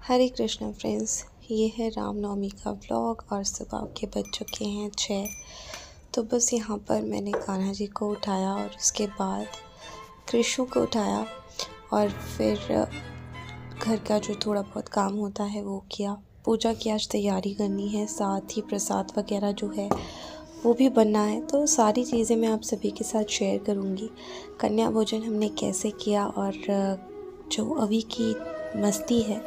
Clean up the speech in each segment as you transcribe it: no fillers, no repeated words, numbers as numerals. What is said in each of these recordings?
हरे Krishna friends, ये है रामनवमी का व्लॉग और सुबह के बज चुके हैं 6। तो बस यहाँ पर मैंने कान्हा जी को उठाया और उसके बाद कृष्णु को उठाया और फिर घर का जो थोड़ा बहुत काम होता है वो किया। पूजा की आज तैयारी करनी है, साथ ही प्रसाद वगैरह जो है वो भी बनना है। तो सारी चीज़ें मैं आप सभी के साथ शेयर करूँगी। कन्या भोजन हमने कैसे किया और जो अभी की मस्ती है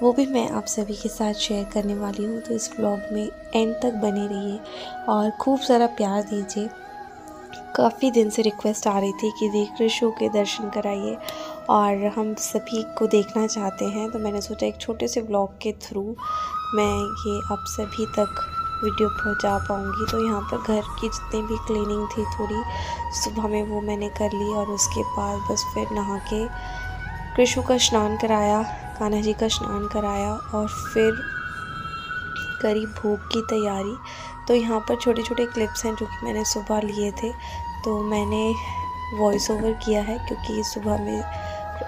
वो भी मैं आप सभी के साथ शेयर करने वाली हूँ। तो इस व्लॉग में एंड तक बने रहिए और खूब सारा प्यार दीजिए। काफ़ी दिन से रिक्वेस्ट आ रही थी कि देख शो के दर्शन कराइए और हम सभी को देखना चाहते हैं। तो मैंने सोचा एक छोटे से व्लॉग के थ्रू मैं ये आप सभी तक वीडियो पहुंचा पाऊँगी। तो यहाँ पर घर की जितनी भी क्लीनिंग थी थोड़ी सुबह में वो मैंने कर ली और उसके बाद बस फिर नहा के कृष्णु का स्नान कराया, कान्हा जी का स्नान कराया और फिर करी भोग की तैयारी। तो यहाँ पर छोटे छोटे क्लिप्स हैं जो कि मैंने सुबह लिए थे, तो मैंने वॉइस ओवर किया है क्योंकि सुबह में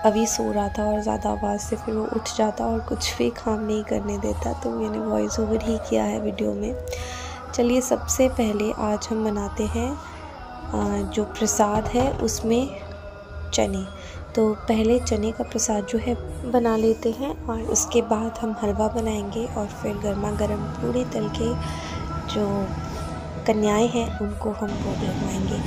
अभी सो रहा था और ज़्यादा आवाज़ से फिर वो उठ जाता और कुछ भी काम नहीं करने देता, तो मैंने वॉइस ओवर ही किया है वीडियो में। चलिए, सबसे पहले आज हम बनाते हैं जो प्रसाद है उसमें चने। तो पहले चने का प्रसाद जो है बना लेते हैं और उसके बाद हम हलवा बनाएंगे और फिर गर्मा गर्म पूरी तल के जो कन्याएं हैं उनको हम भोग लगवाएंगे।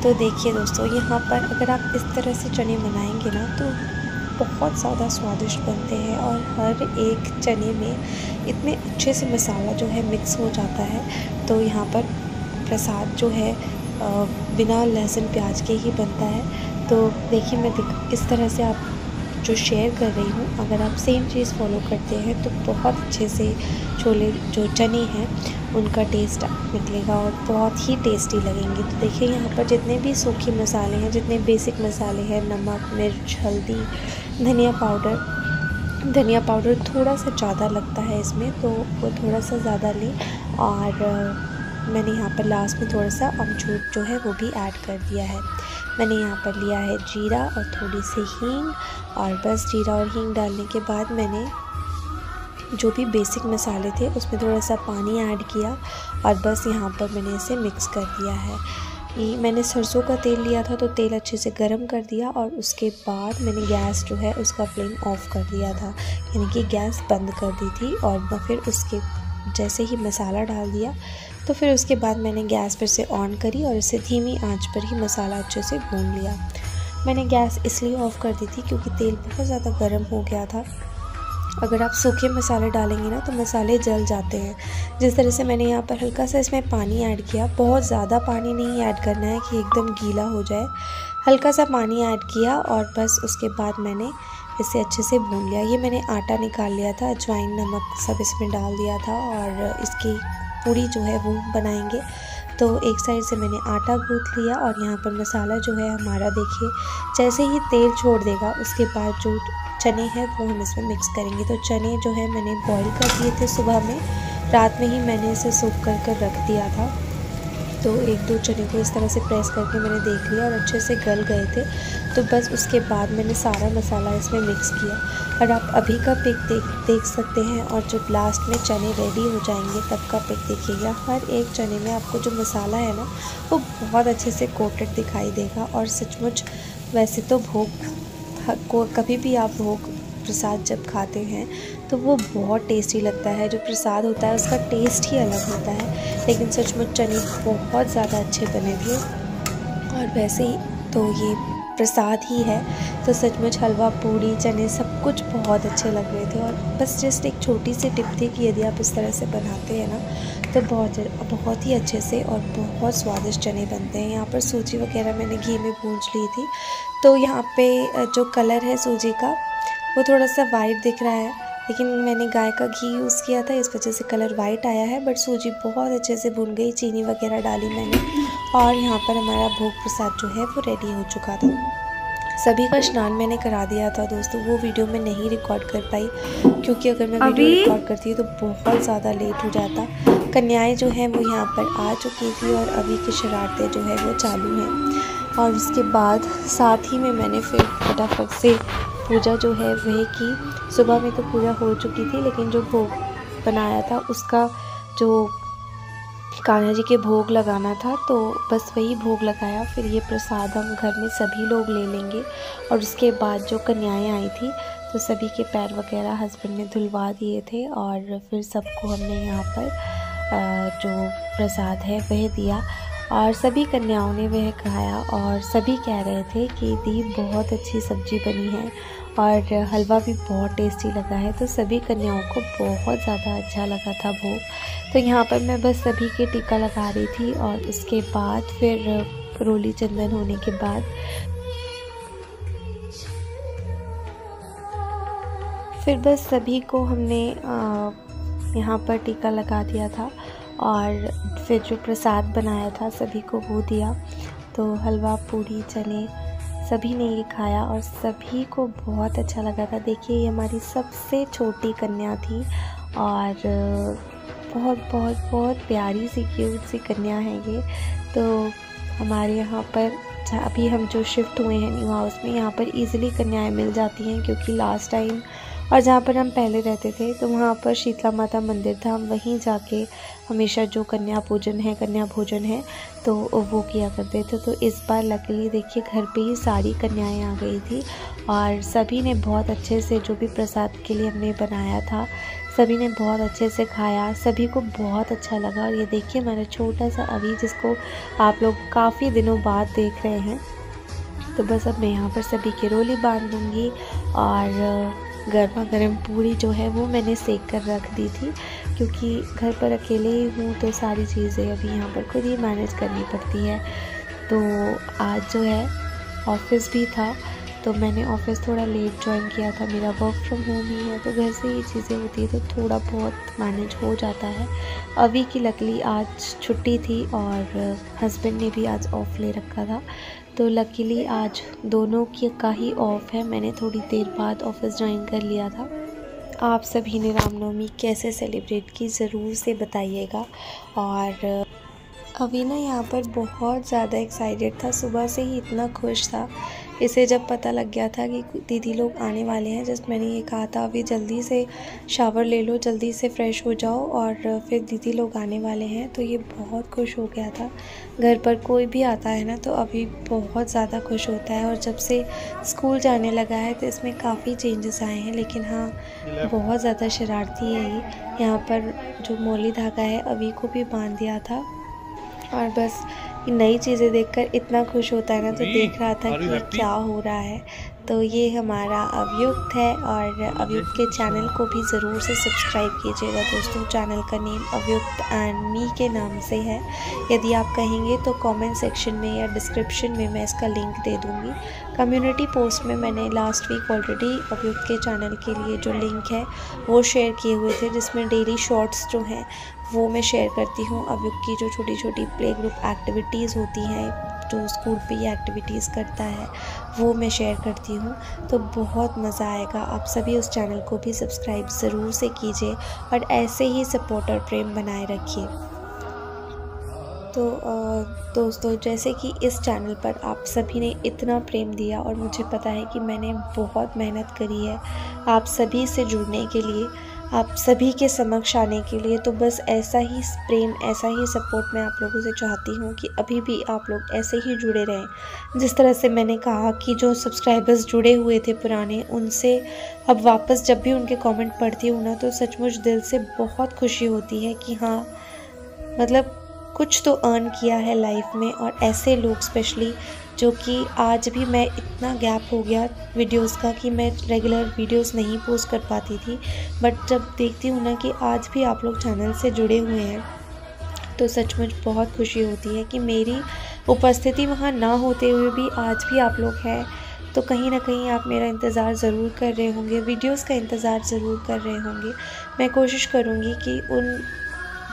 तो देखिए दोस्तों, यहाँ पर अगर आप इस तरह से चने बनाएंगे ना तो बहुत ज़्यादा स्वादिष्ट बनते हैं और हर एक चने में इतने अच्छे से मसाला जो है मिक्स हो जाता है। तो यहाँ पर प्रसाद जो है बिना लहसुन प्याज के ही बनता है। तो देखिए, मैं इस तरह से आप जो शेयर कर रही हूँ, अगर आप सेम चीज़ फॉलो करते हैं तो बहुत अच्छे से छोले जो चने हैं उनका टेस्ट निकलेगा और बहुत ही टेस्टी लगेंगे। तो देखिए, यहाँ पर जितने भी सूखे मसाले हैं, जितने बेसिक मसाले हैं, नमक, मिर्च, हल्दी, धनिया पाउडर थोड़ा सा ज़्यादा लगता है इसमें, तो वो थोड़ा सा ज़्यादा लें। और मैंने यहाँ पर लास्ट में थोड़ा सा अमचूर जो है वो भी ऐड कर दिया है। मैंने यहाँ पर लिया है जीरा और थोड़ी सी हींग, और बस जीरा और हींग डालने के बाद मैंने जो भी बेसिक मसाले थे उसमें थोड़ा सा पानी ऐड किया और बस यहाँ पर मैंने इसे मिक्स कर दिया है। ये मैंने सरसों का तेल लिया था, तो तेल अच्छे से गर्म कर दिया और उसके बाद मैंने गैस जो है उसका फ्लेम ऑफ कर दिया था, यानी कि गैस बंद कर दी थी। और फिर उसके जैसे ही मसाला डाल दिया तो फिर उसके बाद मैंने गैस फिर से ऑन करी और इसे धीमी आंच पर ही मसाला अच्छे से भून लिया। मैंने गैस इसलिए ऑफ़ कर दी थी क्योंकि तेल बहुत ज़्यादा गर्म हो गया था। अगर आप सूखे मसाले डालेंगे ना तो मसाले जल जाते हैं। जिस तरह से मैंने यहाँ पर हल्का सा इसमें पानी ऐड किया, बहुत ज़्यादा पानी नहीं ऐड करना है कि एकदम गीला हो जाए, हल्का सा पानी ऐड किया और बस उसके बाद मैंने इसे अच्छे से भून लिया। ये मैंने आटा निकाल लिया था, अजवाइन, नमक सब इसमें डाल दिया था और इसकी पूड़ी जो है वो बनाएंगे। तो एक साइड से मैंने आटा गूँथ लिया और यहाँ पर मसाला जो है हमारा देखिए जैसे ही तेल छोड़ देगा उसके बाद जो चने हैं वो हम इसमें मिक्स करेंगे। तो चने जो है मैंने बॉईल कर दिए थे सुबह में, रात में ही मैंने इसे सोख कर रख दिया था। तो एक दो चने को इस तरह से प्रेस करके मैंने देख लिया और अच्छे से गल गए थे। तो बस उसके बाद मैंने सारा मसाला इसमें मिक्स किया और आप अभी का पिक देख सकते हैं और जब लास्ट में चने रेडी हो जाएंगे तब का पिक देखिएगा। हर एक चने में आपको जो मसाला है ना वो बहुत अच्छे से कोटेड दिखाई देगा। और सचमुच वैसे तो भोग को कभी भी आप भोग प्रसाद जब खाते हैं तो वो बहुत टेस्टी लगता है। जो प्रसाद होता है उसका टेस्ट ही अलग होता है, लेकिन सचमुच चने बहुत ज़्यादा अच्छे बने थे। और वैसे ही तो ये प्रसाद ही है, तो सचमुच हलवा, पूड़ी, चने सब कुछ बहुत अच्छे लग रहे थे। और बस जस्ट एक छोटी सी टिप थी कि यदि आप इस तरह से बनाते हैं ना तो बहुत ही अच्छे से और बहुत स्वादिष्ट चने बनते हैं। यहाँ पर सूजी वगैरह मैंने घी में भूंज ली थी, तो यहाँ पे जो कलर है सूजी का वो थोड़ा सा वाइट दिख रहा है, लेकिन मैंने गाय का घी यूज़ किया था, इस वजह से कलर वाइट आया है। बट सूजी बहुत अच्छे से भुन गई, चीनी वगैरह डाली मैंने और यहाँ पर हमारा भोग प्रसाद जो है वो रेडी हो चुका था। सभी का स्नान मैंने करा दिया था दोस्तों, वो वीडियो में नहीं रिकॉर्ड कर पाई क्योंकि अगर मैं वीडियो रिकॉर्ड करती तो बहुत ज़्यादा लेट हो जाता। कन्याएँ जो हैं वो यहाँ पर आ चुकी थी और अभी की शरारतें जो है वो चालू हैं। और उसके बाद साथ ही में मैंने फिर फटाफट से पूजा जो है वह की। सुबह में तो पूजा हो चुकी थी, लेकिन जो भोग बनाया था उसका जो कान्हा जी के भोग लगाना था, तो बस वही भोग लगाया। फिर ये प्रसाद हम घर में सभी लोग ले लेंगे। और उसके बाद जो कन्याएं आई थी तो सभी के पैर वगैरह हस्बैंड ने धुलवा दिए थे, और फिर सबको हमने यहाँ पर जो प्रसाद है वह दिया, और सभी कन्याओं ने वह खाया। और सभी कह रहे थे कि दी बहुत अच्छी सब्ज़ी बनी है और हलवा भी बहुत टेस्टी लगा है। तो सभी कन्याओं को बहुत ज़्यादा अच्छा लगा था भोग। तो यहाँ पर मैं बस सभी के टीका लगा रही थी, और उसके बाद फिर रोली चंदन होने के बाद फिर बस सभी को हमने यहाँ पर टीका लगा दिया था, और फिर जो प्रसाद बनाया था सभी को वो दिया। तो हलवा, पूड़ी, चने सभी ने ये खाया और सभी को बहुत अच्छा लगा था। देखिए, ये हमारी सबसे छोटी कन्या थी, और बहुत बहुत बहुत प्यारी सी क्यूट सी कन्या है ये। तो हमारे यहाँ पर अभी हम जो शिफ्ट हुए हैं न्यू हाउस में, यहाँ पर इजीली कन्याएं मिल जाती हैं, क्योंकि लास्ट टाइम और जहाँ पर हम पहले रहते थे तो वहाँ पर शीतला माता मंदिर था। हम वहीं जाके हमेशा जो कन्या पूजन है, कन्या भोजन है, तो वो किया करते थे। तो इस बार लकीली देखिए घर पे ही सारी कन्याएं आ गई थी, और सभी ने बहुत अच्छे से जो भी प्रसाद के लिए हमने बनाया था सभी ने बहुत अच्छे से खाया। सभी को बहुत अच्छा लगा। और ये देखिए मेरा छोटा सा अभी, जिसको आप लोग काफ़ी दिनों बाद देख रहे हैं। तो बस अब मैं यहाँ पर सभी की रोली बांध दूँगी, और गर्मा गर्म पूड़ी जो है वो मैंने सेक कर रख दी थी, क्योंकि घर पर अकेले ही हूँ तो सारी चीज़ें अभी यहाँ पर खुद ही मैनेज करनी पड़ती है। तो आज जो है ऑफिस भी था, तो मैंने ऑफिस थोड़ा लेट ज्वाइन किया था। मेरा वर्क फ्रॉम होम ही है, तो घर से ये चीज़ें होती है तो थोड़ा बहुत मैनेज हो जाता है। अभी की लकीली आज छुट्टी थी, और हस्बैंड ने भी आज ऑफ ले रखा था, तो लकीली आज दोनों का ही ऑफ है। मैंने थोड़ी देर बाद ऑफिस ज्वाइन कर लिया था। आप सभी ने रामनवमी कैसे सेलिब्रेट की ज़रूर से बताइएगा। और अभी ना यहाँ पर बहुत ज़्यादा एक्साइटेड था, सुबह से ही इतना खुश था। इसे जब पता लग गया था कि दीदी लोग आने वाले हैं, जस्ट मैंने ये कहा था अभी जल्दी से शावर ले लो, जल्दी से फ़्रेश हो जाओ, और फिर दीदी लोग आने वाले हैं। तो ये बहुत खुश हो गया था। घर पर कोई भी आता है ना तो अभी बहुत ज़्यादा खुश होता है। और जब से स्कूल जाने लगा है तो इसमें काफ़ी चेंजेस आए हैं, लेकिन हाँ बहुत ज़्यादा शरारती है ये। यहाँ पर जो मौली धागा है अभी को भी बांध दिया था, और बस नई चीज़ें देखकर इतना खुश होता है ना, तो देख रहा था कि क्या हो रहा है। तो ये हमारा अवयुक्त है, और अवयुक्त के चैनल को भी ज़रूर से सब्सक्राइब कीजिएगा दोस्तों। चैनल का नेम अवयुक्त एंड मी के नाम से है। यदि आप कहेंगे तो कमेंट सेक्शन में या डिस्क्रिप्शन में मैं इसका लिंक दे दूँगी। कम्युनिटी पोस्ट में मैंने लास्ट वीक ऑलरेडी अवयुक्त के चैनल के लिए जो लिंक है वो शेयर किए हुए थे, जिसमें डेली शॉर्ट्स जो हैं वो मैं शेयर करती हूँ। अवयुक्त की जो छोटी छोटी प्ले ग्रुप एक्टिविटीज़ होती हैं, जो स्कूल पे ही एक्टिविटीज़ करता है, वो मैं शेयर करती हूँ। तो बहुत मज़ा आएगा। आप सभी उस चैनल को भी सब्सक्राइब ज़रूर से कीजिए, और ऐसे ही सपोर्ट और प्रेम बनाए रखिए। तो दोस्तों, जैसे कि इस चैनल पर आप सभी ने इतना प्रेम दिया, और मुझे पता है कि मैंने बहुत मेहनत करी है आप सभी से जुड़ने के लिए, आप सभी के समक्ष आने के लिए। तो बस ऐसा ही प्रेम, ऐसा ही सपोर्ट मैं आप लोगों से चाहती हूँ कि अभी भी आप लोग ऐसे ही जुड़े रहें। जिस तरह से मैंने कहा कि जो सब्सक्राइबर्स जुड़े हुए थे पुराने, उनसे अब वापस जब भी उनके कमेंट पढ़ती हूँ ना, तो सचमुच दिल से बहुत खुशी होती है कि हाँ, मतलब कुछ तो अर्न किया है लाइफ में। और ऐसे लोग स्पेशली, जो कि आज भी मैं इतना गैप हो गया वीडियोस का कि मैं रेगुलर वीडियोस नहीं पोस्ट कर पाती थी, बट जब देखती हूँ ना कि आज भी आप लोग चैनल से जुड़े हुए हैं, तो सचमुच बहुत खुशी होती है कि मेरी उपस्थिति वहाँ ना होते हुए भी आज भी आप लोग हैं। तो कहीं ना कहीं आप मेरा इंतज़ार ज़रूर कर रहे होंगे, वीडियोस का इंतज़ार ज़रूर कर रहे होंगे। मैं कोशिश करूँगी कि उन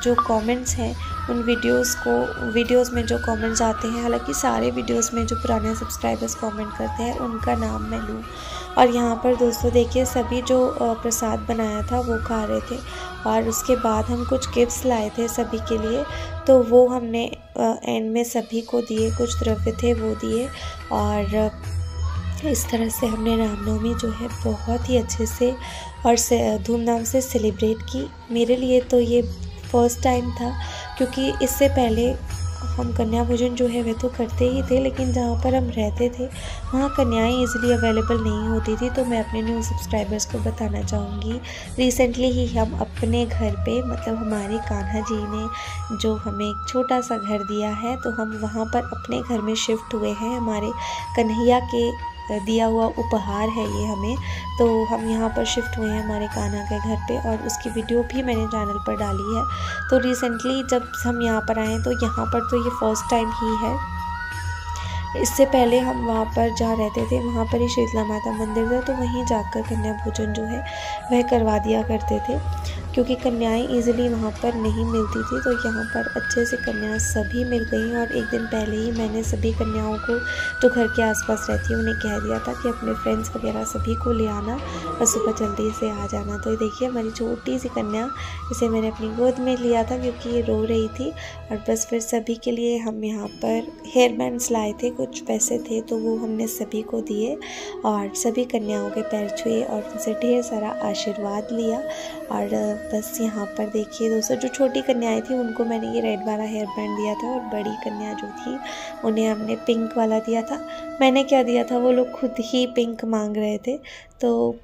जो कमेंट्स हैं, उन वीडियोस में जो कमेंट्स आते हैं, हालांकि सारे वीडियोस में जो पुराने सब्सक्राइबर्स कमेंट करते हैं उनका नाम मैं लूँ। और यहाँ पर दोस्तों देखिए, सभी जो प्रसाद बनाया था वो खा रहे थे, और उसके बाद हम कुछ गिफ्ट्स लाए थे सभी के लिए, तो वो हमने एंड में सभी को दिए। कुछ द्रव्य थे वो दिए, और इस तरह से हमने रामनवमी जो है बहुत ही अच्छे से और धूमधाम से सेलिब्रेट की। मेरे लिए तो ये फ़र्स्ट टाइम था, क्योंकि इससे पहले हम कन्या भोजन जो है वह तो करते ही थे, लेकिन जहाँ पर हम रहते थे वहाँ कन्याएं इजीली अवेलेबल नहीं होती थी। तो मैं अपने न्यू सब्सक्राइबर्स को बताना चाहूँगी, रिसेंटली ही हम अपने घर पे, मतलब हमारे कान्हा जी ने जो हमें एक छोटा सा घर दिया है, तो हम वहाँ पर अपने घर में शिफ्ट हुए हैं। हमारे कन्हैया के दिया हुआ उपहार है ये हमें, तो हम यहाँ पर शिफ्ट हुए हैं हमारे कान्हा के घर पे, और उसकी वीडियो भी मैंने चैनल पर डाली है। तो रिसेंटली जब हम यहाँ पर आए तो यहाँ पर तो ये फ़र्स्ट टाइम ही है। इससे पहले हम वहाँ पर जहाँ रहते थे वहाँ पर ही शीतला माता मंदिर था, तो वहीं जाकर कन्या भोजन जो है वह करवा दिया करते थे, क्योंकि कन्याएं इजीली वहाँ पर नहीं मिलती थी। तो यहाँ पर अच्छे से कन्याएं सभी मिल गई, और एक दिन पहले ही मैंने सभी कन्याओं को जो घर के आसपास रहती है उन्हें कह दिया था कि अपने फ्रेंड्स वगैरह सभी को ले आना और सुबह जल्दी से आ जाना। तो देखिए हमारी छोटी सी कन्या, इसे मैंने अपनी गोद में लिया था क्योंकि ये रो रही थी। और बस फिर सभी के लिए हम यहाँ पर हेयर बैंड्स लाए थे, कुछ पैसे थे तो वो हमने सभी को दिए, और सभी कन्याओं के पैर छुए और उनसे ढेर सारा आशीर्वाद लिया। और बस यहाँ पर देखिए दोस्तों, जो छोटी कन्याएं थी उनको मैंने ये रेड वाला हेयर बैंड दिया था, और बड़ी कन्या जो थी उन्हें हमने पिंक वाला दिया था। मैंने क्या दिया था, वो लोग खुद ही पिंक मांग रहे थे। तो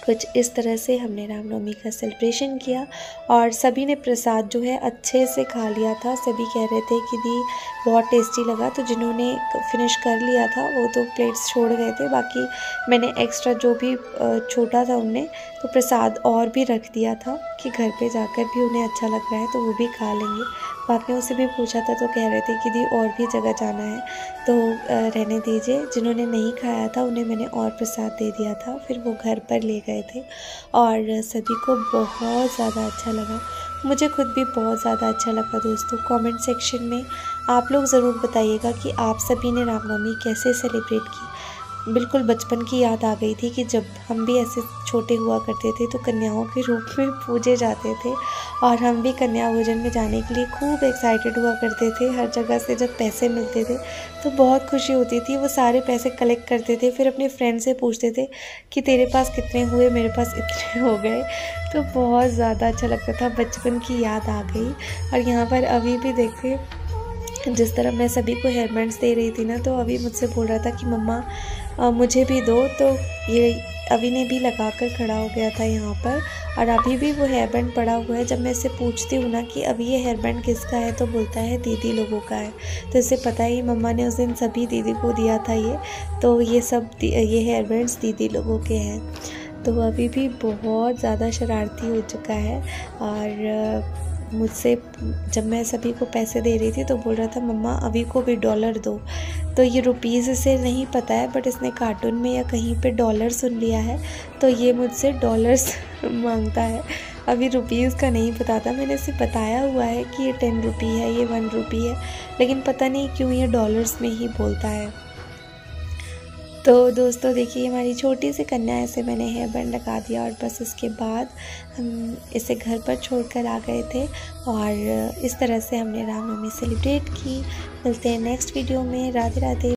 कुछ इस तरह से हमने रामनवमी का सेलिब्रेशन किया, और सभी ने प्रसाद जो है अच्छे से खा लिया था। सभी कह रहे थे कि दी बहुत टेस्टी लगा, तो जिन्होंने फिनिश कर लिया था वो तो प्लेट्स छोड़ गए थे, बाकी मैंने एक्स्ट्रा जो भी छोटा था उनने तो प्रसाद और भी रख दिया था कि घर पे जाकर भी उन्हें अच्छा लग रहा है तो वो भी खा लेंगे। बाकियों से भी पूछा था तो कह रहे थे कि दी और भी जगह जाना है तो रहने दीजिए। जिन्होंने नहीं खाया था उन्हें मैंने और प्रसाद दे दिया था, फिर वो घर पर ले गए थे, और सभी को बहुत ज़्यादा अच्छा लगा। मुझे खुद भी बहुत ज़्यादा अच्छा लगा दोस्तों। कमेंट सेक्शन में आप लोग ज़रूर बताइएगा कि आप सभी ने रामनवमी कैसे सेलिब्रेट की। बिल्कुल बचपन की याद आ गई थी कि जब हम भी ऐसे छोटे हुआ करते थे तो कन्याओं के रूप में पूजे जाते थे, और हम भी कन्या भोजन में जाने के लिए खूब एक्साइटेड हुआ करते थे। हर जगह से जब पैसे मिलते थे तो बहुत खुशी होती थी। वो सारे पैसे कलेक्ट करते थे, फिर अपने फ्रेंड से पूछते थे कि तेरे पास कितने हुए, मेरे पास इतने हो गए। तो बहुत ज़्यादा अच्छा लगता था, बचपन की याद आ गई। और यहाँ पर अभी भी देखिए, जिस तरह मैं सभी को हेयर बैंड्स दे रही थी ना, तो अभी मुझसे बोल रहा था कि मम्मा मुझे भी दो। तो ये अभी ने भी लगा कर खड़ा हो गया था यहाँ पर, और अभी भी वो हेयर बैंड पड़ा हुआ है। जब मैं इससे पूछती हूँ ना कि अभी ये हेयर बैंड किसका है, तो बोलता है दीदी लोगों का है। तो इससे पता ही मम्मा ने उस दिन सभी दीदी को दिया था ये, तो ये सब ये हेयर बैंड्स दीदी लोगों के हैं। तो अभी भी बहुत ज़्यादा शरारती हो चुका है, और मुझसे जब मैं सभी को पैसे दे रही थी तो बोल रहा था मम्मा अभी को भी डॉलर दो। तो ये रुपीज़ इसे नहीं पता है, बट इसने कार्टून में या कहीं पे डॉलर सुन लिया है, तो ये मुझसे डॉलर्स मांगता है। अभी रुपीज़ का नहीं पता था, मैंने इसे बताया हुआ है कि ये 10 रुपी है, ये 1 रुपी है, लेकिन पता नहीं क्यों ये डॉलर्स में ही बोलता है। तो दोस्तों देखिए, हमारी छोटी सी कन्या, ऐसे मैंने हेयर बैंड लगा दिया, और बस इसके बाद हम इसे घर पर छोड़कर आ गए थे, और इस तरह से हमने रामनवमी सेलिब्रेट की। मिलते हैं नेक्स्ट वीडियो में। राधे राधे।